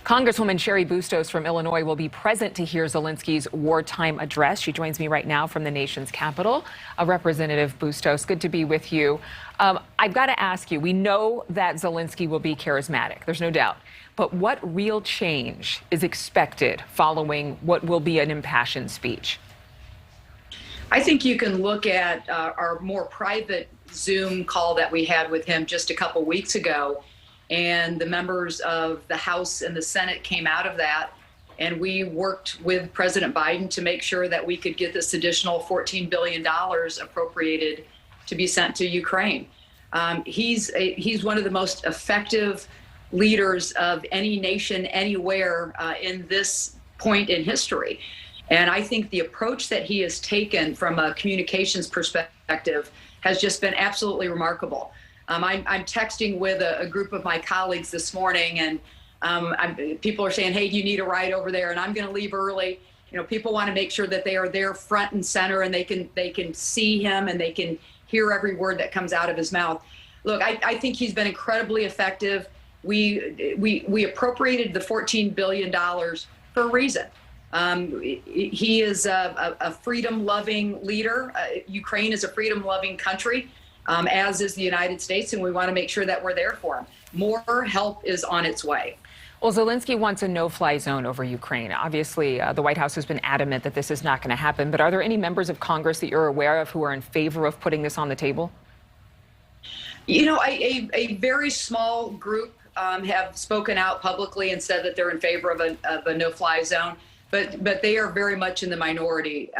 Congresswoman Cheri Bustos from Illinois will be present to hear Zelensky's wartime address. She joins me right now from the nation's capital. Representative Bustos, good to be with you. I've got to ask you, we know that Zelensky will be charismatic, there's no doubt. But what real change is expected following what will be an impassioned speech? I think you can look at our more private Zoom call that we had with him just a couple weeks ago. And the members of the House and the Senate came out of that. And we worked with President Biden to make sure that we could get this additional $14 billion appropriated to be sent to Ukraine. He's one of the most effective leaders of any nation anywhere in this point in history. And I think the approach that he has taken from a communications perspective has just been absolutely remarkable. I'm texting with a group of my colleagues this morning, and people are saying, hey, do you need a ride over there? And I'm going to leave early. You know, people want to make sure that they are there front and center and they can see him and they can hear every word that comes out of his mouth. Look, I think he's been incredibly effective. We appropriated the $14 billion for a reason. He is a freedom-loving leader. Ukraine is a freedom-loving country, as is the United States, and we want to make sure that we're there for him. More help is on its way. Well, Zelensky wants a no-fly zone over Ukraine. Obviously, the White House has been adamant that this is not going to happen. But are there any members of Congress that you're aware of who are in favor of putting this on the table? You know, a very small group have spoken out publicly and said that they're in favor of a no-fly zone. But they are very much in the minority.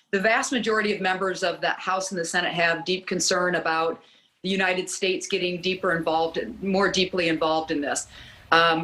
The vast majority of members of the House and the Senate have deep concern about the United States getting more deeply involved in this.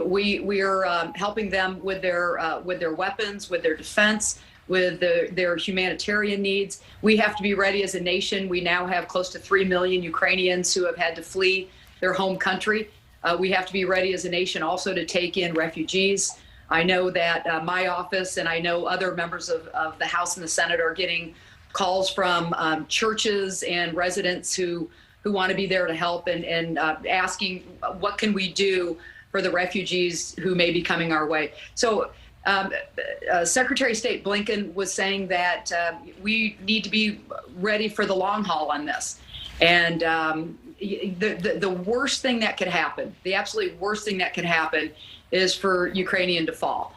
We are helping them with their weapons, with their defense, with their humanitarian needs. We have to be ready as a nation. We now have close to 3 million Ukrainians who have had to flee their home country. We have to be ready as a nation also to take in refugees. I know that my office and I know other members of the House and the Senate are getting calls from churches and residents who want to be there to help and asking what can we do for the refugees who may be coming our way. So Secretary of State Blinken was saying that we need to be ready for the long haul on this. And the worst thing that could happen, the absolute worst thing that could happen is for Ukrainian to fall.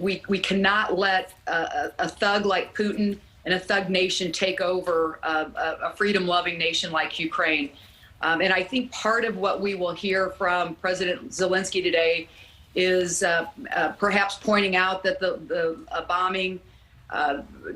We cannot let a thug like Putin and a thug nation take over a freedom-loving nation like Ukraine. And I think part of what we will hear from President Zelensky today is perhaps pointing out that the bombing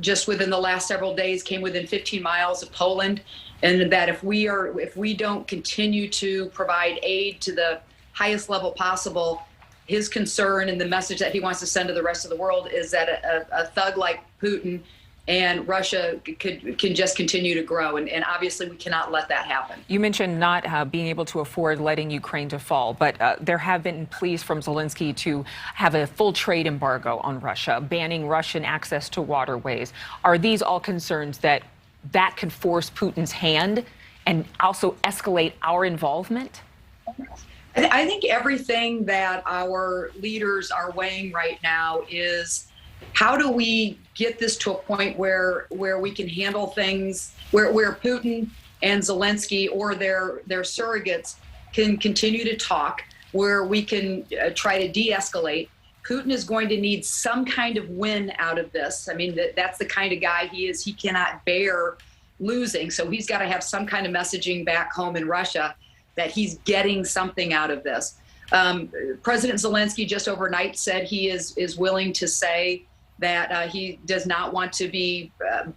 just within the last several days came within 15 miles of Poland, and that if we don't continue to provide aid to the highest level possible, his concern and the message that he wants to send to the rest of the world is that a thug like Putin and Russia can just continue to grow. And obviously we cannot let that happen. You mentioned not being able to afford letting Ukraine to fall, but there have been pleas from Zelensky to have a full trade embargo on Russia, banning Russian access to waterways. Are these all concerns that could force Putin's hand and also escalate our involvement? I think everything that our leaders are weighing right now is how do we get this to a point where we can handle things, where Putin and Zelensky or their surrogates can continue to talk, where we can try to de-escalate. Putin is going to need some kind of win out of this. I mean, that's the kind of guy he is. He cannot bear losing. So he's got to have some kind of messaging back home in Russia that he's getting something out of this. President Zelensky just overnight said he is willing to say that he does not want to be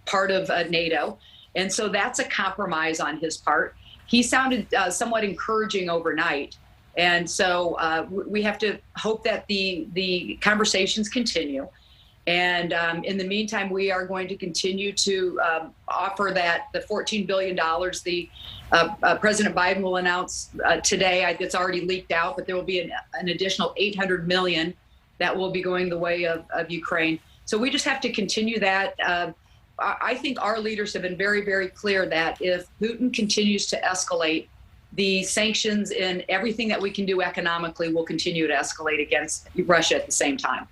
part of NATO. And so that's a compromise on his part. He sounded somewhat encouraging overnight. And so we have to hope that the conversations continue. And in the meantime, we are going to continue to offer that the $14 billion President Biden will announce today. It's already leaked out, but there will be an additional $800 million that will be going the way of Ukraine. So we just have to continue that. I think our leaders have been very, very clear that if Putin continues to escalate, the sanctions and everything that we can do economically will continue to escalate against Russia at the same time.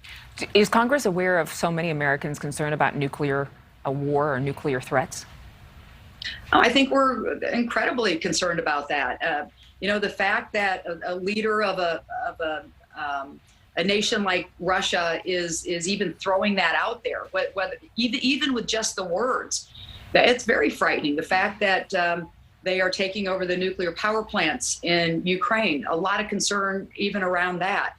Is Congress aware of so many Americans concerned about nuclear war or nuclear threats? I think we're incredibly concerned about that. The fact that a leader of a nation like Russia is even throwing that out there, even with just the words, it's very frightening. The fact that they are taking over the nuclear power plants in Ukraine, a lot of concern even around that.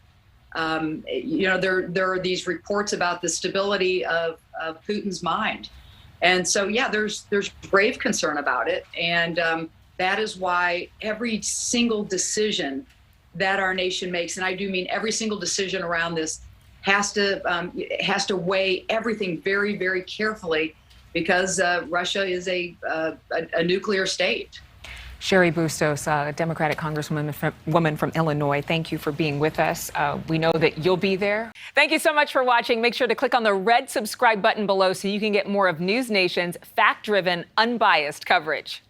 There are these reports about the stability of Putin's mind. And so, yeah, there's grave concern about it. And that is why every single decision that our nation makes, and I do mean every single decision around this, has to weigh everyththing very, very carefully, because Russia is a nuclear state. Cheri Bustos, Democratic Congresswoman from Illinois, thank you for being with us. We know that you'll be there. Thank you so much for watching. Make sure to click on the red subscribe button below so you can get more of NewsNation's fact-driven, unbiased coverage.